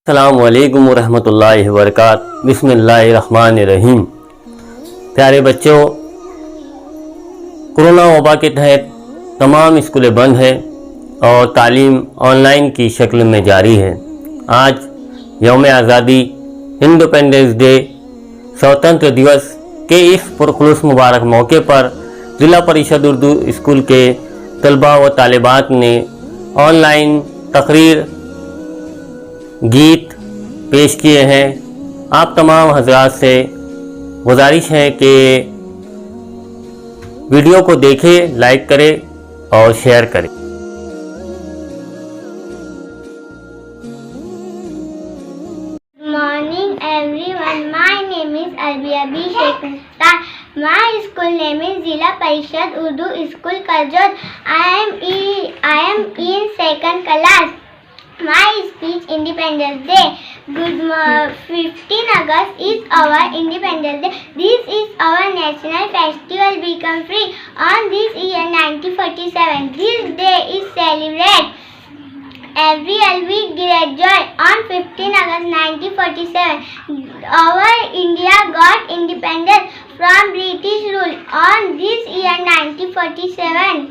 अस्सलामुअलैकुम वरहमतुल्लाहि वबरकातुहू। बिस्मिल्लाहिर्रहमानिर्रहीम। प्यारे बच्चों, कोरोना वबा के तहत तमाम स्कूलें बंद हैं और तालीम ऑनलाइन की शक्ल में जारी है। आज यौम आज़ादी, इंडिपेंडेंस डे, स्वतंत्र दिवस के इस पुरखुलूस मुबारक मौके पर ज़िला परिषद उर्दू स्कूल के तलबा व तालिबात ने ऑनलाइन तकरीर, गीत पेश किए हैं। आप तमाम हजरात से गुजारिश है कि वीडियो को देखें, लाइक करें और शेयर करें। Morning everyone, my name is Albia B. Sheikh Mustan. My school name is Zila Parishad Urdu School Karjot. I am in second class. My speech, Independence Day. 15 August is our Independence Day. This is our national festival become free on this year 1947. This day is celebrated every year. We graduate on 15 August 1947. Our India got independence from British rule on this year 1947.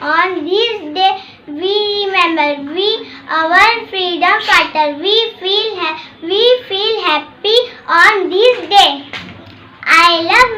On this day we remember our freedom fighter. We feel happy on this day. I love